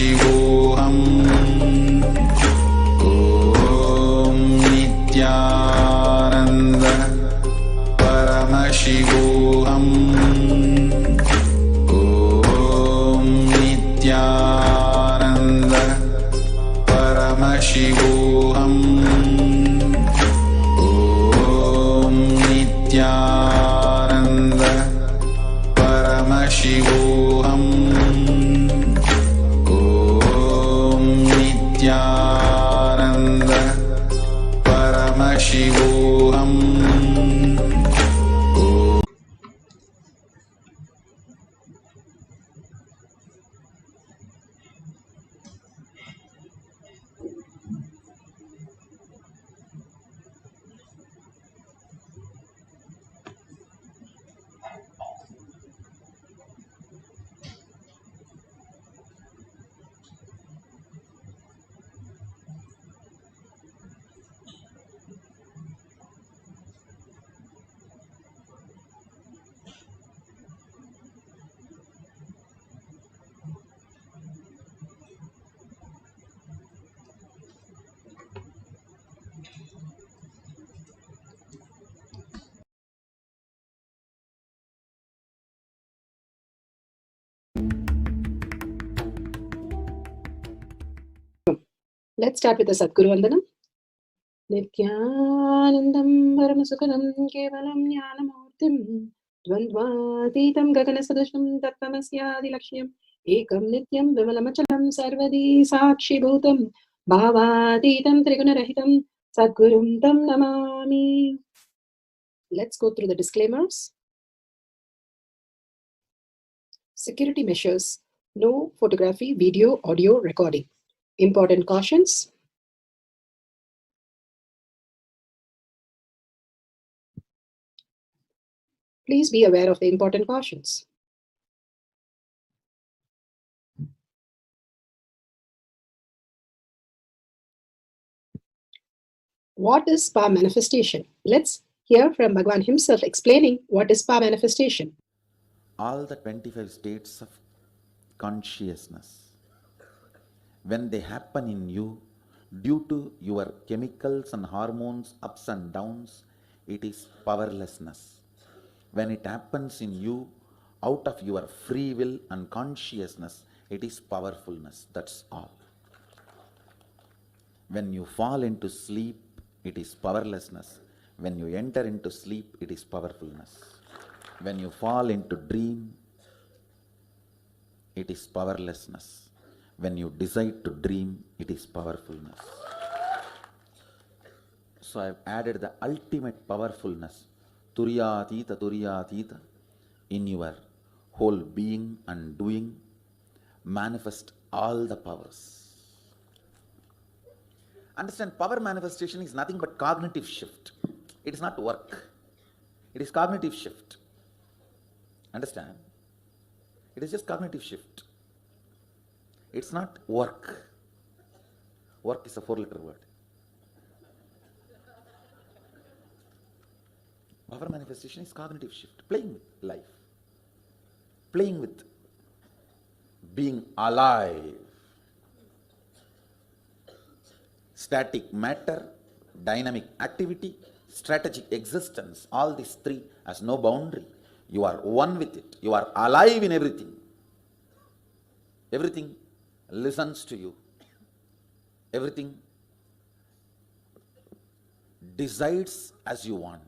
Paramashivoham. Om Nithyananda Paramashivoham. Om Nithyananda Paramashivoham. Om Nithyananda Paramashivoham. Om Nithyananda Paramashivoham. Let's start with the Sadguru Vandanam. Nithyanandam Paramasukhanam Kevalam Jnanamurtim Dvandvatitam Gaganasadasham Tattvamasya Lakshmyam Ekam Nityam Vimalamachalam Sarvadi Sakshi Bhutam Bhavatitam Trigunarahitam Sadgurum Tam Namami. Let's go through the disclaimers. Security measures. No photography, video, audio recording. Important cautions. Please be aware of the important cautions. What is power manifestation? Let's hear from Bhagavan himself explaining what is power manifestation. All the 25 states of consciousness, when they happen in you, due to your chemicals and hormones ups and downs, it is powerlessness. When it happens in you, out of your free will and consciousness, it is powerfulness. That's all. When you fall into sleep, it is powerlessness. When you enter into sleep, it is powerfulness. When you fall into dream, it is powerlessness. When you decide to dream, it is powerfulness. So I have added the ultimate powerfulness, Turiyatita, in your whole being and doing. Manifest all the powers. Understand, power manifestation is nothing but cognitive shift. It is not work. It is cognitive shift. Understand? It is just cognitive shift. It's not work. Work is a 4-letter word. Power manifestation is cognitive shift. Playing with life. Playing with being alive. Static matter, dynamic activity, strategic existence. All these three has no boundary. You are one with it. You are alive in everything. Everything listens to you. Everything decides as you want.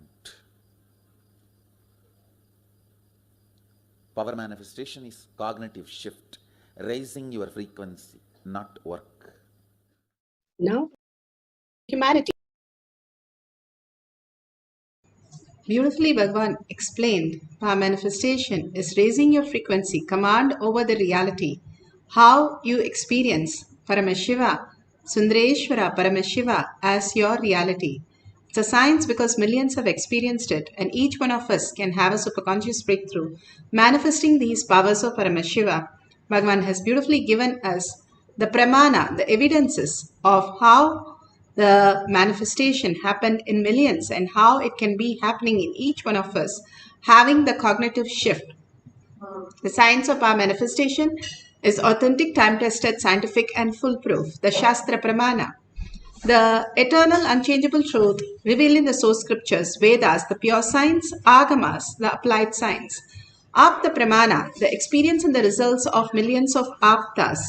Power manifestation is cognitive shift, raising your frequency, not work. Now, humanity. Beautifully, Bhagavan explained, power manifestation is raising your frequency, command over the reality. How you experience Paramashiva, Sundareshwara Paramashiva as your reality. It's a science because millions have experienced it, and each one of us can have a superconscious breakthrough. Manifesting these powers of Paramashiva, Bhagavan has beautifully given us the pramana, the evidences of how the manifestation happened in millions and how it can be happening in each one of us, having the cognitive shift. The science of our manifestation is authentic, time-tested, scientific and foolproof. The Shastra Pramana, the eternal unchangeable truth revealed in the source scriptures, Vedas, the pure science, Agamas, the applied science. Apta Pramana, the experience and the results of millions of Aptas.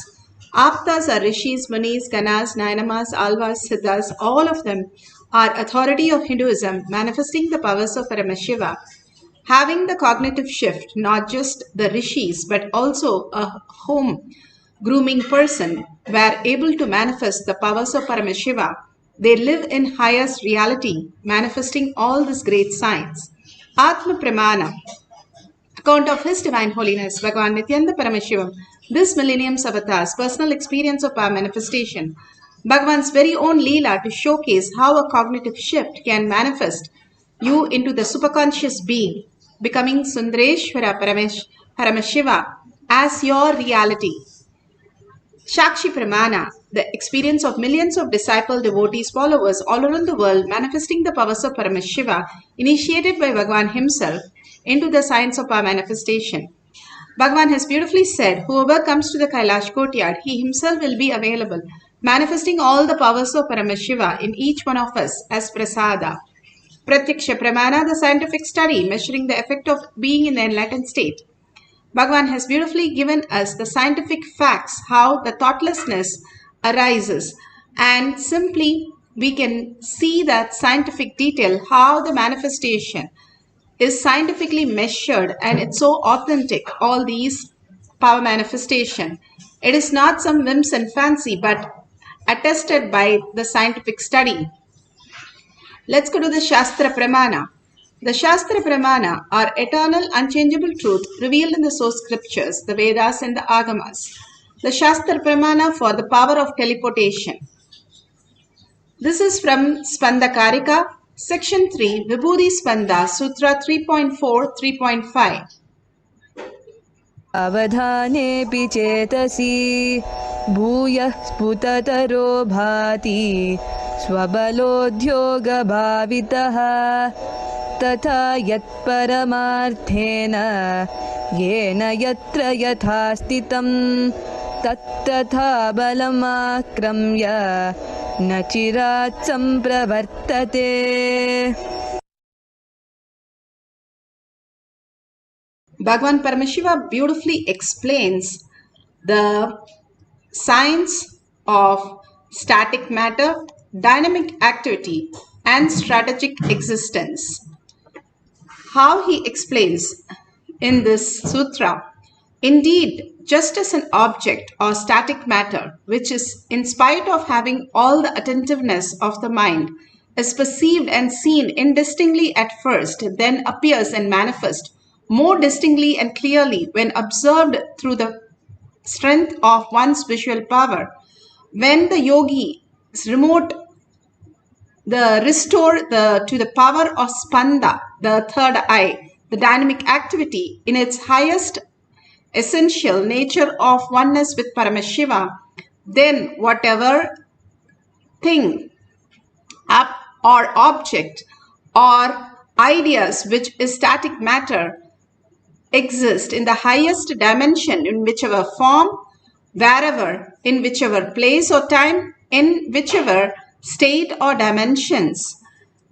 Aptas are rishis, munis, ganas, nainamas, alvas, siddhas. All of them are authority of Hinduism, manifesting the powers of Paramashiva. Having the cognitive shift, not just the rishis, but also a home grooming person, were able to manifest the powers of Paramashiva. They live in highest reality, manifesting all these great signs. Atma Pramana, account of His Divine Holiness, Bhagavan Nithyananda Paramashivam, this millennium's avatar's personal experience of our manifestation. Bhagavan's very own Leela to showcase how a cognitive shift can manifest you into the superconscious being, becoming Sundareshwara Paramashiva as your reality. Shakshi Pramana, the experience of millions of disciple devotees, followers all around the world, manifesting the powers of Paramashiva, initiated by Bhagavan himself into the science of our manifestation. Bhagavan has beautifully said, whoever comes to the Kailash courtyard, he himself will be available, manifesting all the powers of Paramashiva in each one of us as prasada. Pratyaksha Pramana, the scientific study measuring the effect of being in the enlightened state. Bhagavan has beautifully given us the scientific facts, how the thoughtlessness arises, and simply we can see that scientific detail, how the manifestation is scientifically measured, and it's so authentic, all these power manifestation. It is not some whims and fancy, but attested by the scientific study. Let's go to the Shastra Pramana. The Shastra Pramana are eternal, unchangeable truth revealed in the source scriptures, the Vedas and the Agamas. The Shastra Pramana for the power of teleportation. This is from Spandakarika, Section 3, Vibhuti Spanda, Sutra 3.4, 3.5. अवधानेऽपि चेतसि भूयः स्फुटतरो भाति स्वबलोद्योगभावितः तथा यत्परमार्थेन येन यत्र यथा स्थितं तत्तथा बलमाक्रम्य न चिरात् सम्प्रवर्तते. Bhagavan Paramashiva beautifully explains the science of static matter, dynamic activity, and strategic existence. How he explains in this sutra, indeed, just as an object or static matter, which is in spite of having all the attentiveness of the mind, is perceived and seen indistinctly at first, then appears and manifests more distinctly and clearly when observed through the strength of one's visual power. When the yogi restore to the power of spanda, the third eye, the dynamic activity in its highest essential nature of oneness with Paramashiva, then whatever thing or object or ideas which is static matter exist in the highest dimension, in whichever form, wherever, in whichever place or time, in whichever state or dimensions,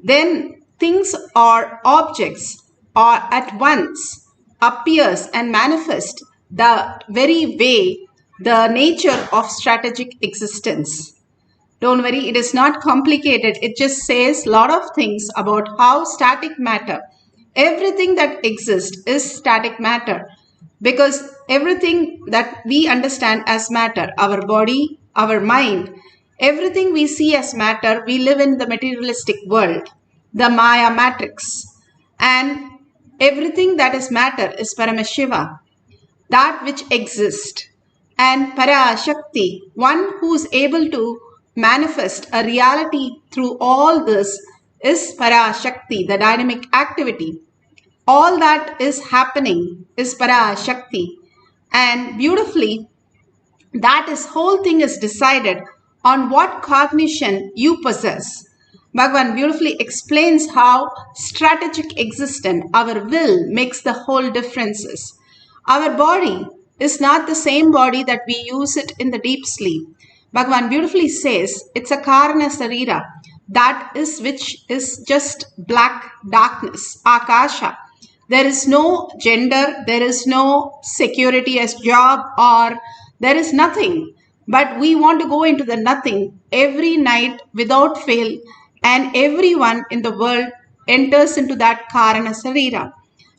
then things or objects are at once appears and manifest the very way, the nature of strategic existence. Don't worry, it is not complicated. It just says a lot of things about how static matter, everything that exists is static matter, because everything that we understand as matter, our body, our mind, everything we see as matter, we live in the materialistic world, the Maya matrix, and everything that is matter is Paramashiva, that which exists. And Parashakti, one who is able to manifest a reality through all this, is Parashakti, the dynamic activity. All that is happening is Parashakti. And beautifully, that is whole thing is decided on what cognition you possess. Bhagavan beautifully explains how strategic existence, our will, makes the whole differences. Our body is not the same body that we use it in the deep sleep. Bhagavan beautifully says it's a karana sarira, that is which is just black darkness, akasha. There is no gender, there is no security as job, or there is nothing. But we want to go into the nothing every night without fail, and everyone in the world enters into that karana sarira,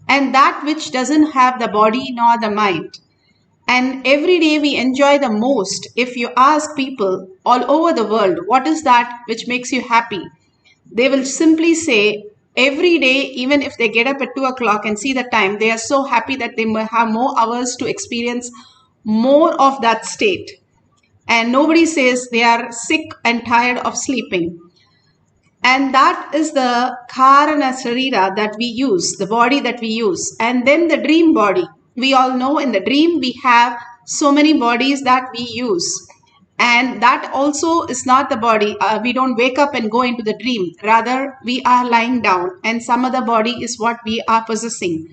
and that which doesn't have the body nor the mind. And every day we enjoy the most. If you ask people all over the world, what is that which makes you happy? They will simply say, every day, even if they get up at 2 o'clock and see the time, they are so happy that they may have more hours to experience more of that state. And nobody says they are sick and tired of sleeping. And that is the karana sarira that we use, the body that we use. And then the dream body. We all know in the dream we have so many bodies that we use. And that also is not the body. We don't wake up and go into the dream. Rather, we are lying down and some other body is what we are possessing.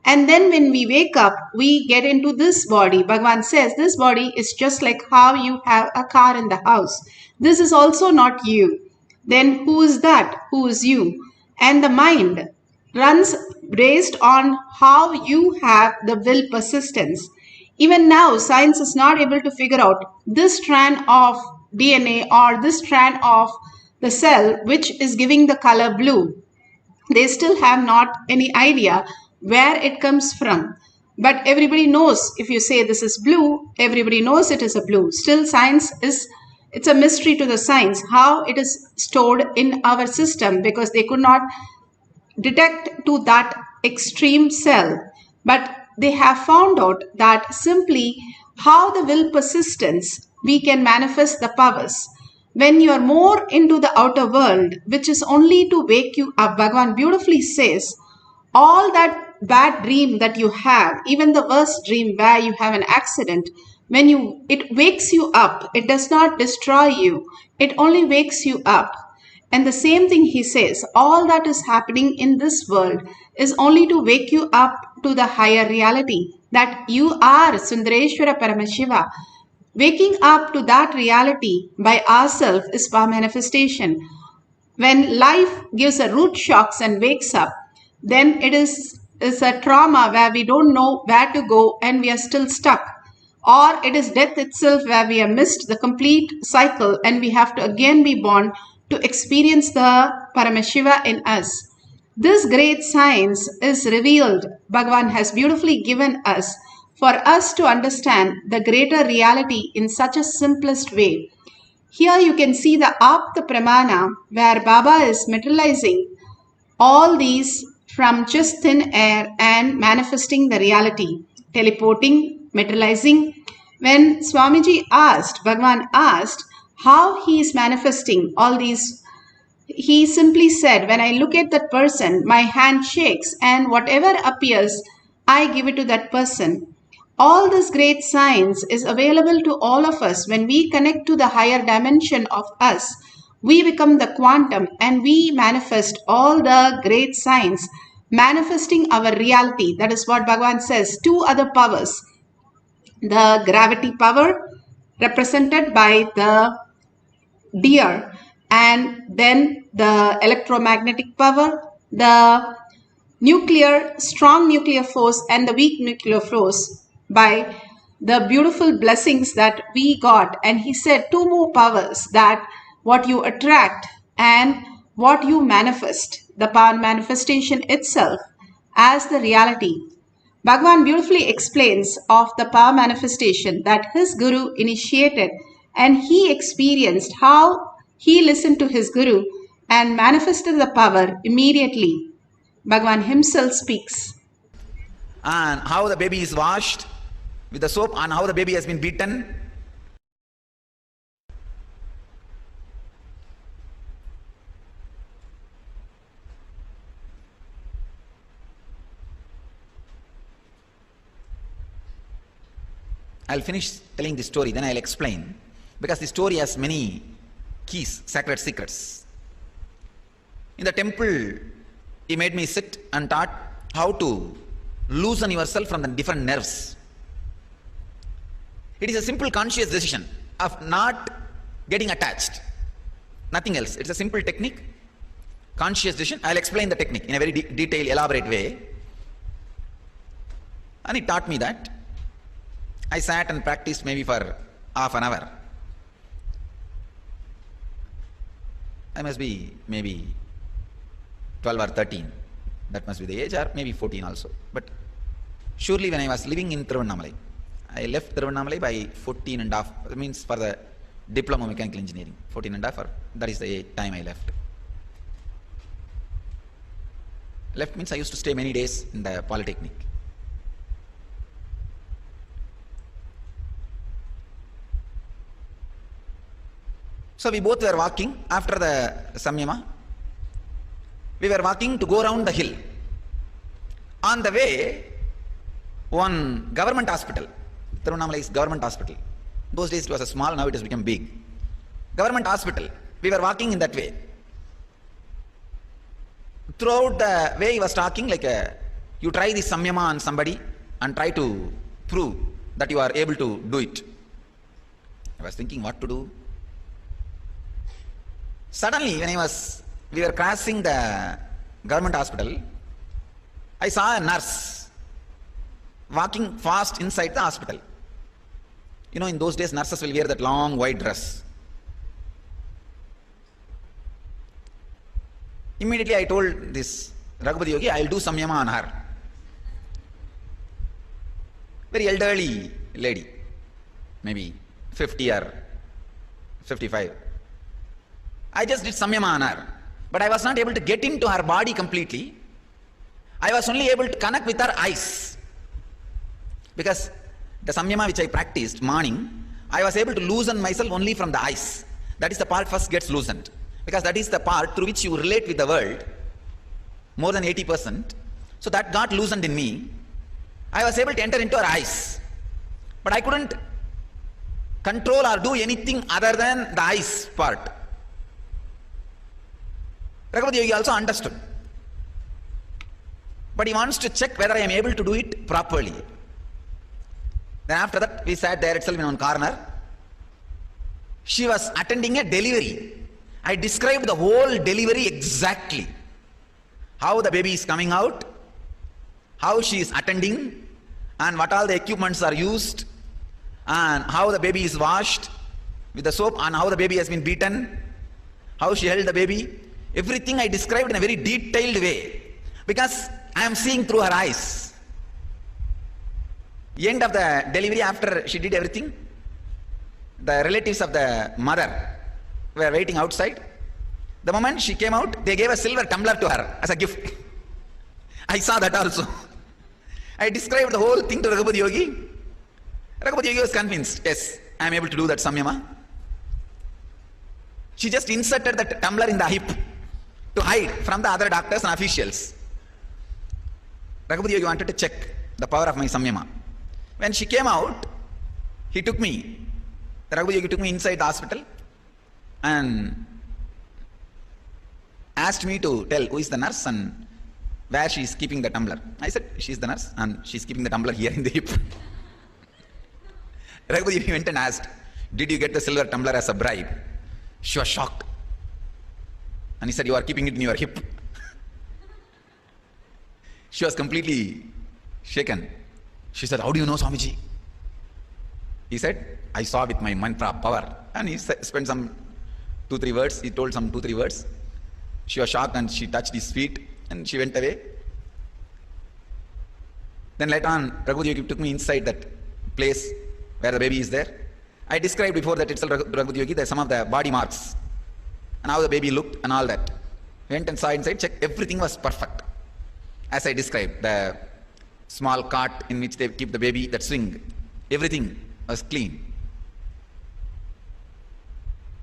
And then when we wake up, we get into this body. Bhagavan says this body is just like how you have a car in the house. This is also not you. Then who is that? Who is you? And the mind runs based on how you have the will persistence. Even now, science is not able to figure out this strand of DNA or this strand of the cell which is giving the color blue. They still have not any idea where it comes from. But everybody knows if you say this is blue, everybody knows it is a blue. Still science is, it's a mystery to the science how it is stored in our system, because they could not detect to that extreme cell. But they have found out that simply how the will persistence we can manifest the powers. When you are more into the outer world, which is only to wake you up, Bhagavan beautifully says, all that bad dream that you have, even the worst dream where you have an accident, when it wakes you up, it does not destroy you, it only wakes you up. And the same thing he says, all that is happening in this world is only to wake you up to the higher reality, that you are Sundareshwara Paramashiva. Waking up to that reality by ourselves is power manifestation. When life gives a root shocks and wakes up, then it is a trauma where we don't know where to go and we are still stuck. Or it is death itself where we have missed the complete cycle and we have to again be born to experience the Paramashiva in us. This great science is revealed, Bhagavan has beautifully given us for us to understand the greater reality in such a simplest way. Here you can see the Apta Pramana where Baba is materializing all these from just thin air and manifesting the reality, teleporting, materializing. When Swamiji asked, Bhagavan asked how he is manifesting all these, he simply said, when I look at that person, my hand shakes and whatever appears, I give it to that person. All this great science is available to all of us. When we connect to the higher dimension of us, we become the quantum and we manifest all the great science, manifesting our reality. That is what Bhagavan says. Two other powers, the gravity power represented by the deer, and then the electromagnetic power, the strong nuclear force and the weak nuclear force by the beautiful blessings that we got. And he said two more powers, that what you attract and what you manifest, the power manifestation itself as the reality. Bhagavan beautifully explains of the power manifestation that his guru initiated, and he experienced how he listened to his guru and manifested the power immediately. Bhagavan himself speaks. And how the baby is washed with the soap and how the baby has been beaten. I'll finish telling the story, then I'll explain, because the story has many keys, sacred secrets. In the temple, he made me sit and taught how to loosen yourself from the different nerves. It is a simple conscious decision of not getting attached. Nothing else. It's a simple technique, conscious decision. I'll explain the technique in a very detailed, elaborate way. And it taught me that. I sat and practiced maybe for half an hour. I must be maybe 12 or 13. That must be the age, or maybe 14 also. But surely when I was living in Thiruvannamalai, I left Thiruvannamalai by 14 and a half. That means for the diploma of mechanical engineering, 14 and a half, that is the time I left. Left means I used to stay many days in the Polytechnic. So we both were walking after the Samyama. We were walking to go around the hill. On the way, one government hospital, Thiruvannamalai is government hospital. Those days it was a small, now it has become big. Government hospital. We were walking in that way. Throughout the way he was talking like you try this Samyama on somebody and try to prove that you are able to do it. I was thinking what to do. Suddenly when we were crossing the government hospital, I saw a nurse walking fast inside the hospital. You know, in those days nurses will wear that long white dress. Immediately I told this Raghupati Yogi, I will do Samyama on her. Very elderly lady, maybe 50 or 55. I just did Samyama on her, but I was not able to get into her body completely. I was only able to connect with her eyes. Because the Samyama which I practiced morning, I was able to loosen myself only from the eyes. That is the part first gets loosened. Because that is the part through which you relate with the world, more than 80%. So that got loosened in me. I was able to enter into her eyes. But I couldn't control or do anything other than the eyes part. Raghupati Yogi also understood. But he wants to check whether I am able to do it properly. Then after that, we sat there itself in one corner. She was attending a delivery. I described the whole delivery exactly. How the baby is coming out, how she is attending, and what all the equipments are used, and how the baby is washed with the soap, and how the baby has been beaten, how she held the baby. Everything I described in a very detailed way, because I am seeing through her eyes. End of the delivery, after she did everything, the relatives of the mother were waiting outside. The moment she came out, they gave a silver tumbler to her as a gift. I saw that also. I described the whole thing to Raghupati Yogi. Raghupati Yogi was convinced, yes, I am able to do that Samyama. She just inserted that tumbler in the hip to hide from the other doctors and officials. Raghupati Yogi wanted to check the power of my Samyama. When she came out, he took me. Raghupati Yogi took me inside the hospital and asked me to tell who is the nurse and where she is keeping the tumbler. I said, she is the nurse and she is keeping the tumbler here in the hip. Raghupati Yogi went and asked, did you get the silver tumbler as a bribe? She was shocked. And he said, you are keeping it in your hip. She was completely shaken. She said, how do you know, Swamiji? He said, I saw with my mantra power. And he spent some 2-3 words. He told some 2-3 words. She was shocked and she touched his feet and she went away. Then later on, Raghupati Yogi took me inside that place where the baby is there. I described before that itself, Raghupati Yogi, there's some of the body marks and how the baby looked and all that. Went and saw inside, checked, everything was perfect. As I described, the small cart in which they keep the baby, that swing, everything was clean.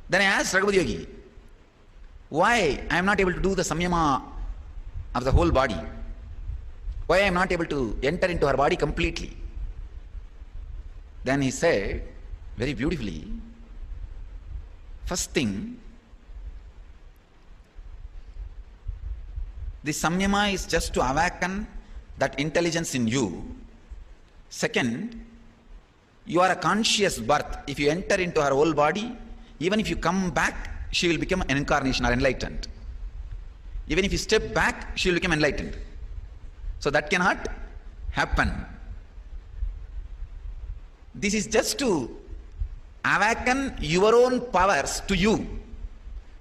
Then I asked Raghupati Yogi, why I am not able to do the Samyama of the whole body? Why I am not able to enter into her body completely? Then he said, very beautifully, first thing, the Samyama is just to awaken that intelligence in you. Second, You are a conscious birth. If you enter into her whole body, even if you come back, she will become an incarnation or enlightened. Even if you step back, she will become enlightened. So that cannot happen. This is just to awaken your own powers to you,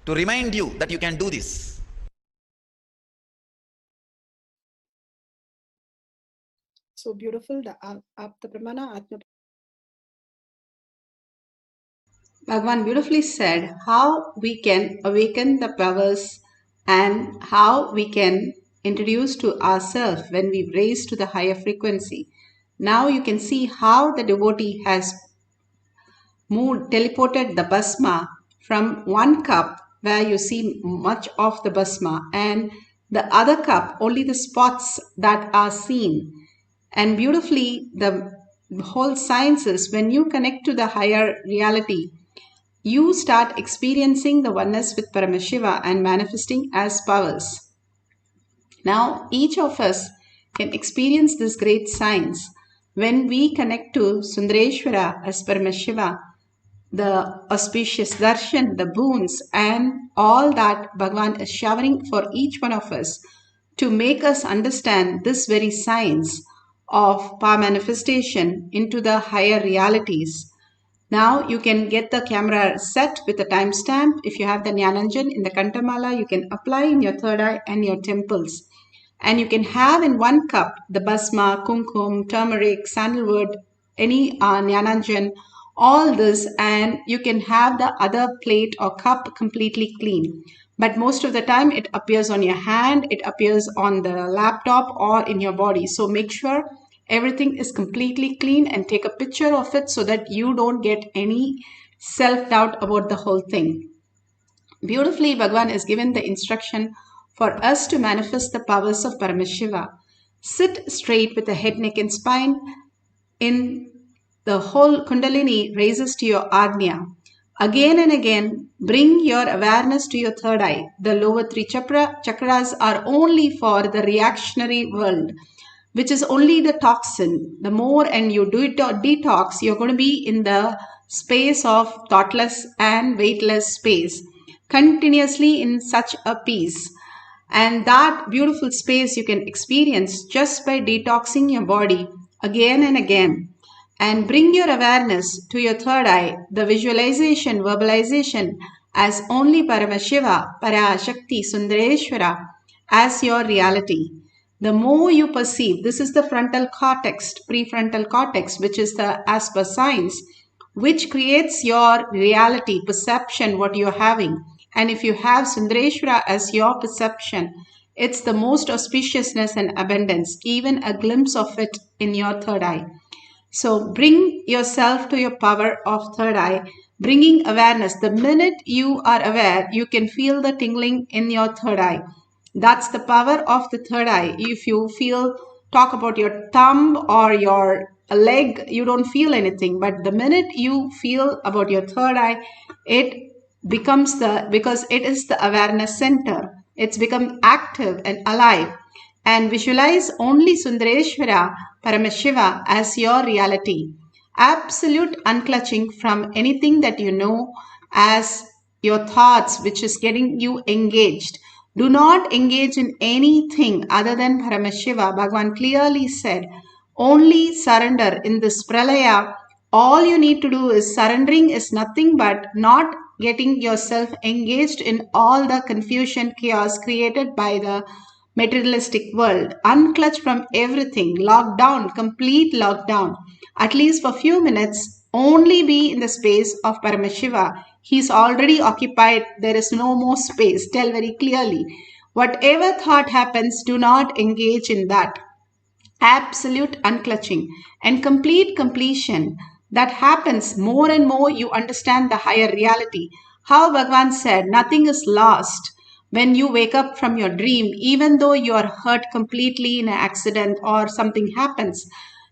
to remind you that you can do this. So beautiful. The Apta Pramana, Atma. Bhagavan beautifully said how we can awaken the powers and how we can introduce to ourselves when we raise to the higher frequency. Now you can see how the devotee has teleported the Bhasma from one cup where you see much of the Bhasma and the other cup only the spots that are seen. And beautifully the whole science is when you connect to the higher reality, you start experiencing the oneness with Paramashiva and manifesting as powers. Now, each of us can experience this great science when we connect to Sundareshwara as Paramashiva, the auspicious darshan, the boons, and all that Bhagavan is showering for each one of us to make us understand this very science of power manifestation into the higher realities. Now you can get the camera set with a timestamp. If you have the Jnananjan in the Kantamala, you can apply in your third eye and your temples. And you can have in one cup the Bhasma, Kumkum, turmeric, sandalwood, any Jnananjan, all this, and you can have the other plate or cup completely clean. But most of the time it appears on your hand, it appears on the laptop or in your body. So make sure everything is completely clean and take a picture of it so that you don't get any self-doubt about the whole thing. Beautifully, Bhagavan is given the instruction for us to manifest the powers of Paramashiva. Sit straight with the head, neck and spine. In the whole Kundalini raises to your Agnya. Again and again, bring your awareness to your third eye. The lower three chakras are only for the reactionary world, which is only the toxin. The more and you do it detox, you're going to be in the space of thoughtless and weightless space, continuously in such a peace. And that beautiful space you can experience just by detoxing your body again and again. And bring your awareness to your third eye, the visualization, verbalization as only Paramashiva, Parashakti, Sundareshwara as your reality. The more you perceive, this is the frontal cortex, prefrontal cortex, which is the as per science, which creates your reality, perception, what you're having. And if you have Sundareshwara as your perception, it's the most auspiciousness and abundance, even a glimpse of it in your third eye. So bring yourself to your power of third eye, bringing awareness. The minute you are aware, you can feel the tingling in your third eye. That's the power of the third eye. If you talk about your thumb or your leg, you don't feel anything. But the minute you feel about your third eye, it becomes because it is the awareness center. It's become active and alive. And visualize only Sundareshwara, Paramashiva as your reality. Absolute unclutching from anything that you know as your thoughts, which is getting you engaged. Do not engage in anything other than Paramashiva. Bhagavan clearly said, only surrender in this pralaya. All you need to do is surrendering is nothing but not getting yourself engaged in all the confusion, chaos created by the materialistic world. Unclutch from everything, lockdown, complete lockdown. At least for a few minutes, only be in the space of Paramashiva. He's already occupied. There is no more space. Tell very clearly. Whatever thought happens, do not engage in that. Absolute unclutching and complete completion. That happens more and more you understand the higher reality. How Bhagavan said, nothing is lost. When you wake up from your dream, even though you are hurt completely in an accident or something happens,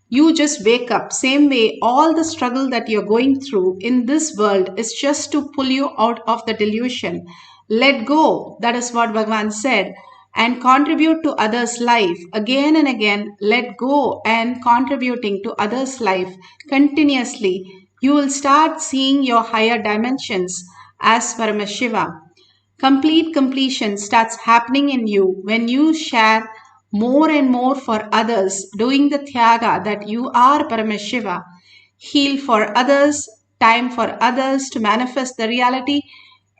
you just wake up. Same way, all the struggle that you're going through in this world is just to pull you out of the delusion. Let go. That is what Bhagavan said. and contribute to others' life again and again, let go and contributing to others' life continuously, you will start seeing your higher dimensions as Paramashiva. Complete completion starts happening in you when you share more and more for others, doing the Tyaga that you are Paramashiva. Heal for others, time for others to manifest the reality,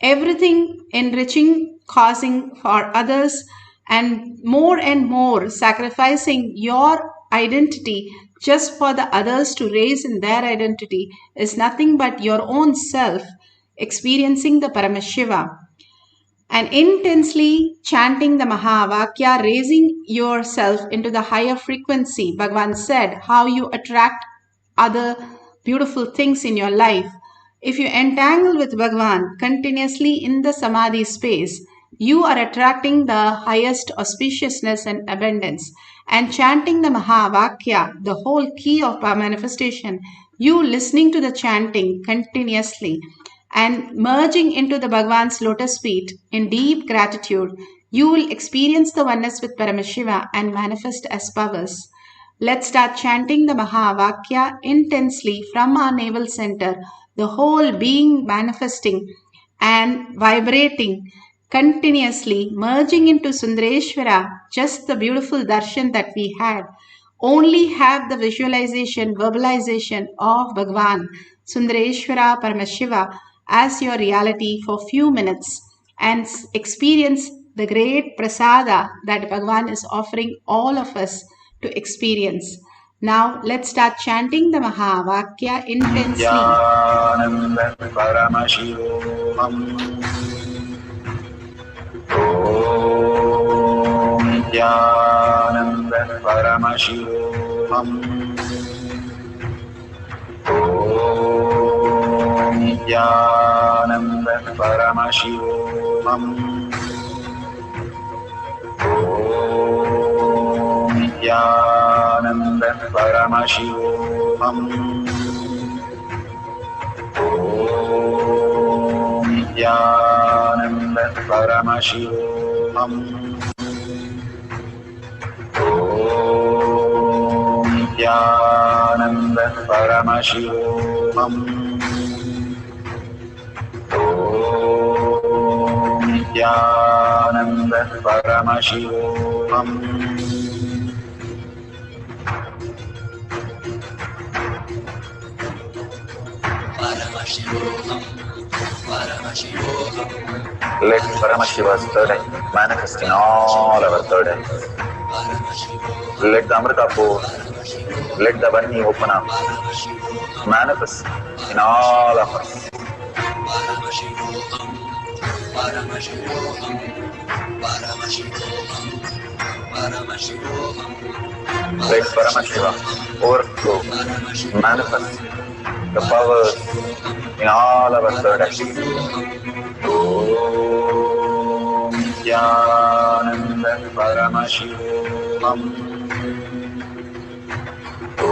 everything enriching, causing for others, and more sacrificing your identity just for the others to raise in their identity is nothing but your own self experiencing the Paramashiva. And intensely chanting the Mahavakya, raising yourself into the higher frequency. Bhagavan said how you attract other beautiful things in your life. If you entangle with Bhagavan continuously in the Samadhi space, you are attracting the highest auspiciousness and abundance. And chanting the Mahavakya, the whole key of our manifestation, you listening to the chanting continuously and merging into the Bhagavan's lotus feet in deep gratitude, you will experience the oneness with Paramashiva and manifest as powers. Let's start chanting the Mahavakya intensely from our navel center, the whole being manifesting and vibrating continuously, merging into Sundareshwara, just the beautiful darshan that we had. Only have the visualization, verbalization of Bhagavan, Sundareshwara, Paramashiva as your reality for few minutes and experience the great prasada that Bhagavan is offering all of us to experience. Now let's start chanting the Mahavakya intensely. Nithyananda Paramashivoham. Om Nithyananda Paramashivoham. Om Nithyananda Paramashivoham. Om Nithyananda Paramashivoham. Om Nithyananda Paramashivoham. Om Nithyananda Paramashivoham. Om Nithyananda Paramashivoham. Let Paramashiva's third eye manifest in all our third eyes. Let the Amrita pour, let the Vani open up, manifest in all of us. Let Paramashiva overflow, manifest the powers in all our third eyes. Om Nithyananda Paramashivoham. Om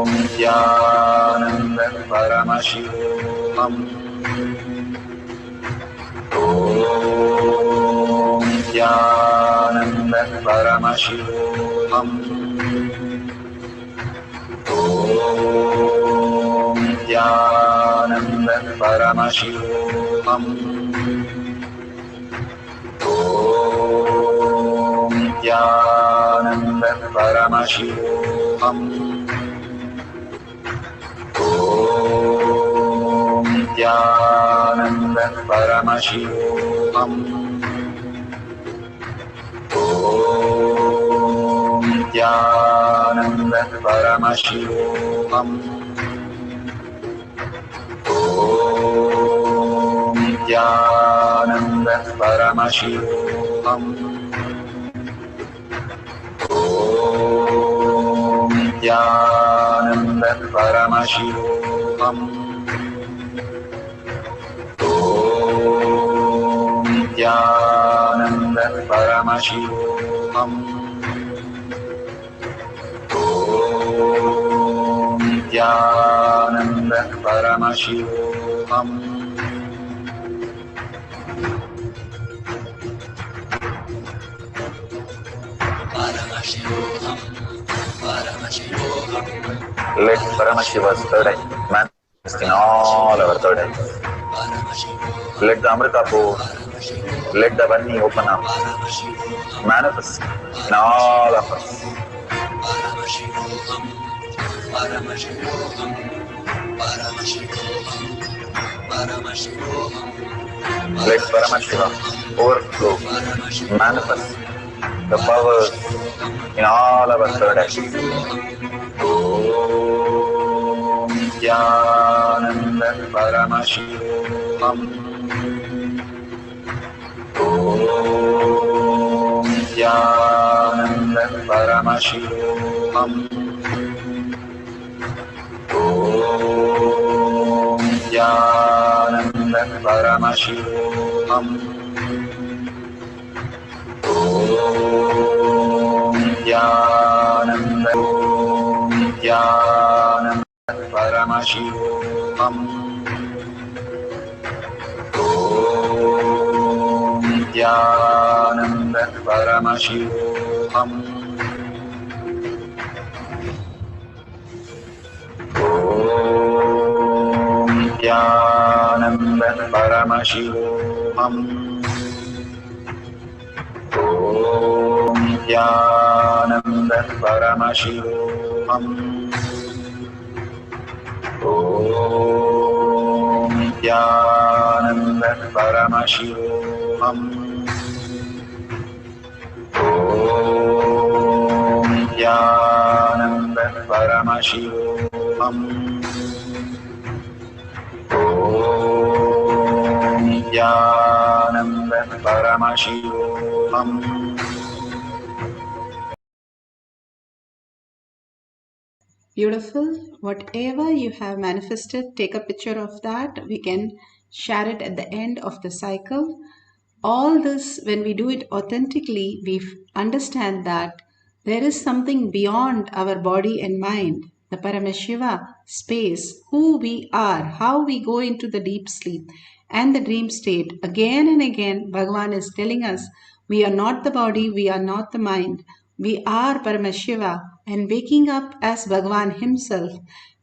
Nithyananda Paramashivoham. Om Nithyananda Paramashivoham. Om Nithyananda Paramashivoham. Om Nithyananda Paramashivoham. Om Nithyananda Paramashivoham. Om Nithyananda Paramashivoham. Om Nithyananda Paramashivoham. Om Nithyananda Paramashivoham. Om Nithyananda Paramashivoham. Om Nithyananda Paramashivoham. Let Paramashiva's third eye manifest in all our third eyes. Let the Amrita pour, let the Vani open up, manifest in all of us. Let Paramashiva overflow, manifest the powers in all our third eyes. Om Nithyananda Paramashivam. Om Nithyananda Paramashivam. Om Nithyananda Paramashivoham. Om Nithyananda Paramashivoham. Om Nithyananda Paramashivoham. Om Nithyananda Paramashivoham. Om Nithyananda Paramashivoham. Om Nithyananda Paramashivoham. Om Nithyananda Paramashivoham. Om Nithyananda Paramashivoham. Beautiful. Whatever you have manifested, take a picture of that. We can share it at the end of the cycle. All this, when we do it authentically, we understand that there is something beyond our body and mind, the Paramashiva space, who we are, how we go into the deep sleep and the dream state. Again and again, Bhagavan is telling us, we are not the body, we are not the mind. We are Paramashiva, and waking up as Bhagavan himself,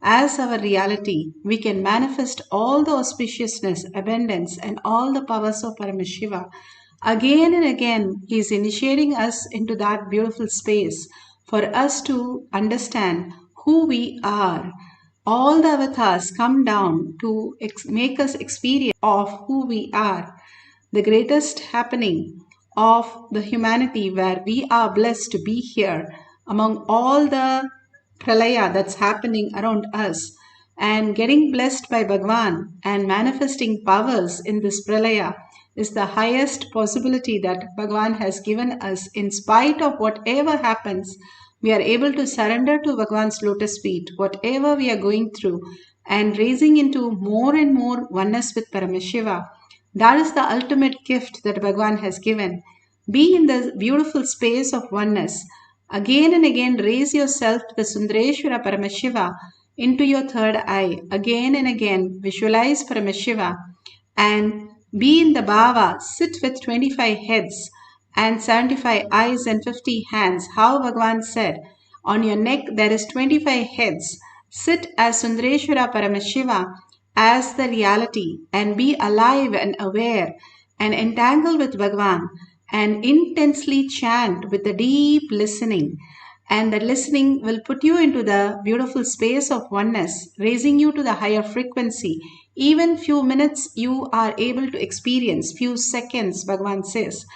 as our reality, we can manifest all the auspiciousness, abundance, and all the powers of Paramashiva. Again and again, he is initiating us into that beautiful space for us to understand who we are. All the avatars come down to make us experience of who we are. The greatest happening of the humanity, where we are blessed to be here among all the pralaya that's happening around us, and getting blessed by Bhagavan and manifesting powers in this pralaya is the highest possibility that Bhagavan has given us. In spite of whatever happens, we are able to surrender to Bhagavan's lotus feet, whatever we are going through, and raising into more and more oneness with Paramashiva. That is the ultimate gift that Bhagavan has given. Be in the beautiful space of oneness. Again and again, raise yourself to the Sundareshwara Paramashiva into your third eye. Again and again, visualize Paramashiva and be in the bhava. Sit with 25 heads and 75 eyes and 50 hands. How Bhagavan said, on your neck there is 25 heads. Sit as Sundareshwara Paramashiva, as the reality, and be alive and aware and entangle with Bhagavan and intensely chant with the deep listening. And the listening will put you into the beautiful space of oneness, raising you to the higher frequency. Even few minutes you are able to experience, few seconds, Bhagavan says,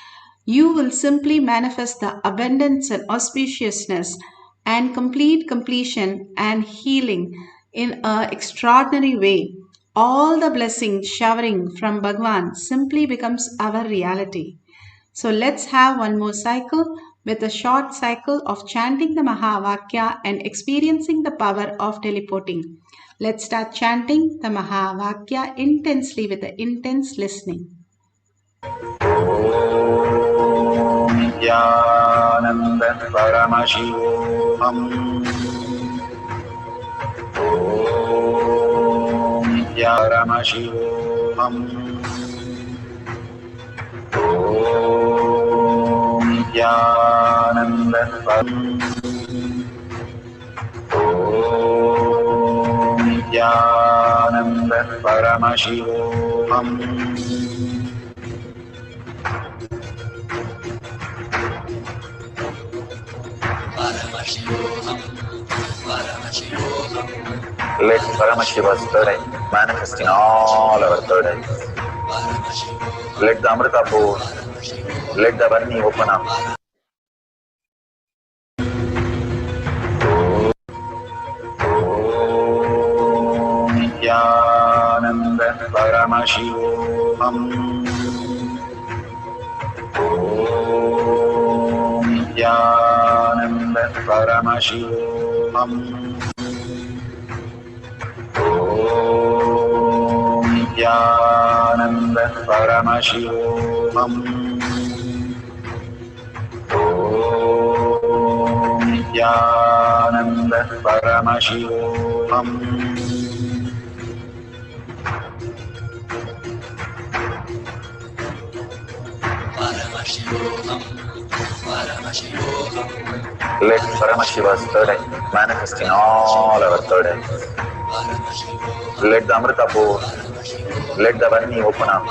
you will simply manifest the abundance and auspiciousness and complete completion and healing in an extraordinary way. All the blessings showering from Bhagavan simply becomes our reality. So let's have one more cycle with a short cycle of chanting the Mahavakya and experiencing the power of teleporting. Let's start chanting the Mahavakya intensely with the intense listening. Om Nithyananda Paramashivoham. Om Paramashivoham. Om Nithyananda Nithyananda Paramashivoham. Let Paramashiva's third eye manifest in all our third eyes. Let the Amrita pour, let the Varni open up. Nithyananda Paramashivoham. Nithyananda Paramashivoham. Nithyananda Paramashivoham. Nithyananda Paramashivoham. Let Paramashiva's third eye manifest in all our third eyes. Let the Amrita pour, let the Varni open up,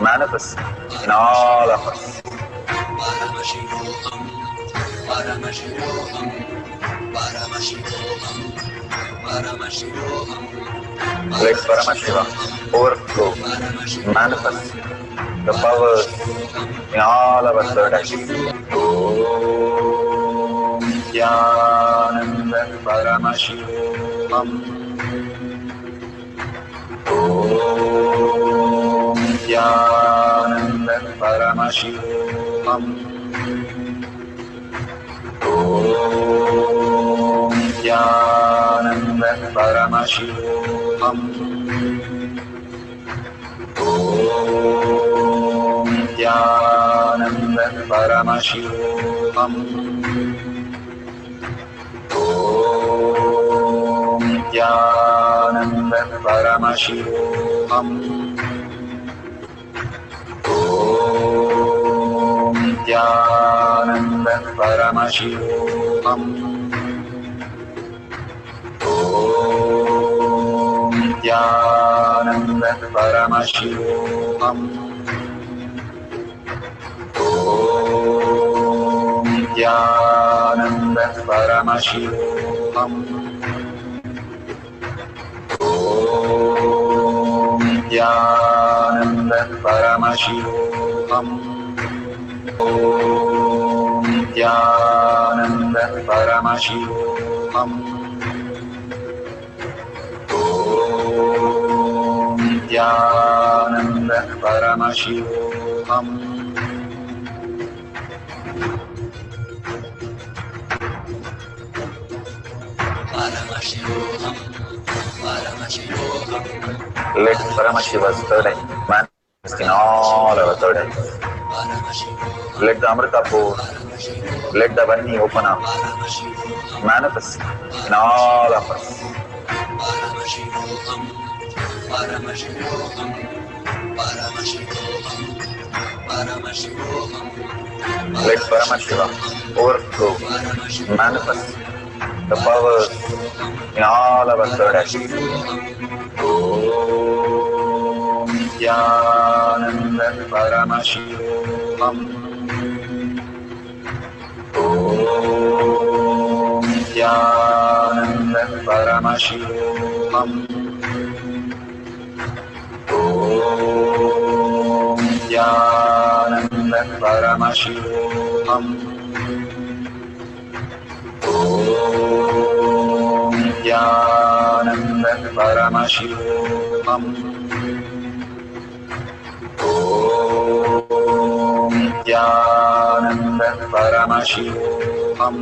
manifest in all of us. Let Paramashiva overflow, manifest the powers in all our third eyes. Om Nithyananda Paramashivoham. Om Nithyananda Paramashivoham. Om Nithyananda Paramashivoham. Om Nithyananda Paramashivoham. Om Nithyananda Paramashivoham. Om Nithyananda Paramashivoham. Om Nithyananda Paramashivoham. Om Nithyananda Paramashivoham. Om Nithyananda Paramashivoham. Om Nithyananda Paramashivoham. Om Nithyananda Paramashivoham. Let Paramashiva's third eye manifest in all our third eyes. Let the Amrita pour, let the Varni open up, manifest in all of us. Let Paramashiva overflow, manifest the powers in all our third eyes. Om Nithyananda Paramashivoham. Om Nithyananda Paramashivoham. Om Nithyananda Paramashivoham. Om Nithyananda Paramashivoham. Om Nithyananda Paramashivoham.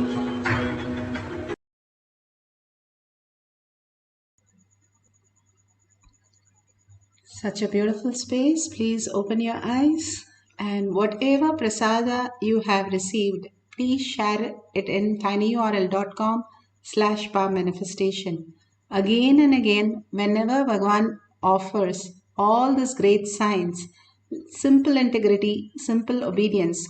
Such a beautiful space. Please open your eyes, and whatever prasada you have received, please share it in tinyurl.com/powermanifestation. Again and again, whenever Bhagavan offers all these great signs, simple integrity, simple obedience,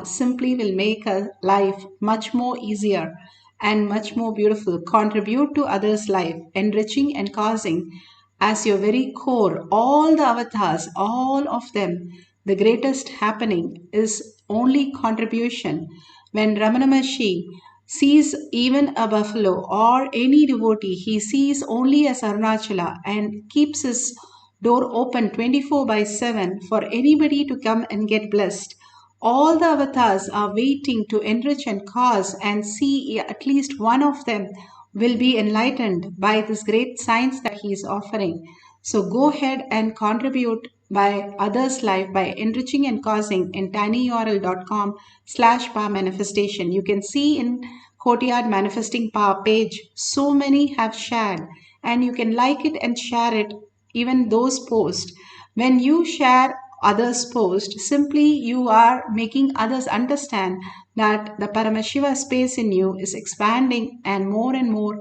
simply will make a life much more easier and much more beautiful. Contribute to others' life, enriching and causing as your very core. All the avatars, all of them, the greatest happening is only contribution. When Ramana Maharshi sees even a buffalo or any devotee, he sees only as Arunachala and keeps his door open 24/7 for anybody to come and get blessed. All the avatars are waiting to enrich and cause and see at least one of them will be enlightened by this great science that he is offering. So go ahead and contribute by others' life by enriching and causing in tinyurl.com/power manifestation. You can see in Courtyard Manifesting Power page, so many have shared, and you can like it and share it, even those posts. When you share others' post, simply you are making others understand that the Paramashiva space in you is expanding and more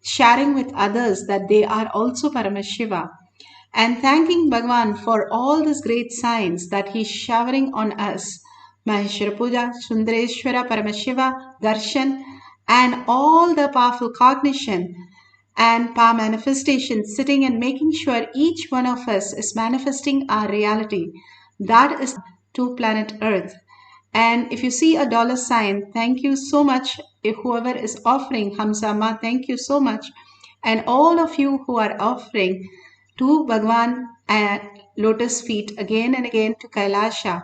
sharing with others that they are also Paramashiva. And thanking Bhagavan for all this great signs that he's showering on us. Maheshwara Puja, Sundareshwara, Paramashiva, Darshan, and all the powerful cognition and power manifestation sitting and making sure each one of us is manifesting our reality. That is to planet Earth. And if you see a dollar sign, thank you so much. If whoever is offering, Hamsama, thank you so much. And all of you who are offering to Bhagwan at lotus feet again and again to Kailasa.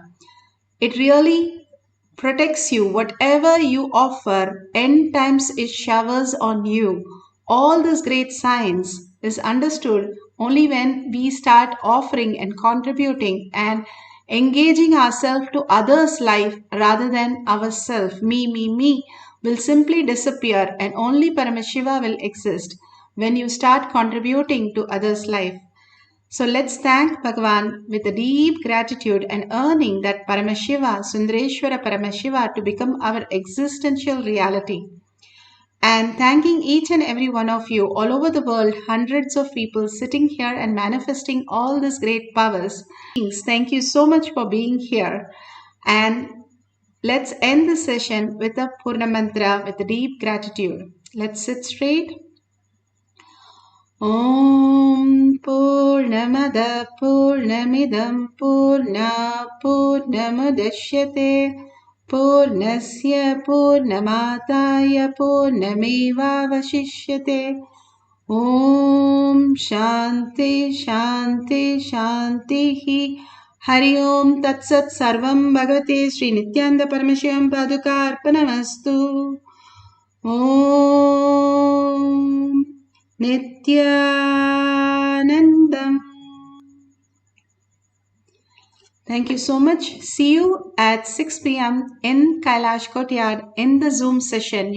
It really protects you. Whatever you offer, n times it showers on you. All this great science is understood only when we start offering and contributing and engaging ourselves to others' life rather than ourselves. Me will simply disappear and only Paramashiva will exist when you start contributing to others' life. So let's thank Bhagavan with a deep gratitude and earning that Paramashiva, Sundareshwara Paramashiva, to become our existential reality. And thanking each and every one of you all over the world, hundreds of people sitting here and manifesting all these great powers. Thank you so much for being here. And let's end the session with a Purna Mantra with a deep gratitude. Let's sit straight. Om Purnamada Purnamidam Purna Purnamudashyate Purnasya Purnamataya Purnamevavashishyate. Om Shanti Shanti Shanti Hari Om Tat Sat Sarvam Bhagavate Sri Nithyananda Paramashivam Padukarpanamastu. Om Nithyanandam. Thank you so much. See you at 6 p.m. in Kailash Courtyard in the Zoom session. You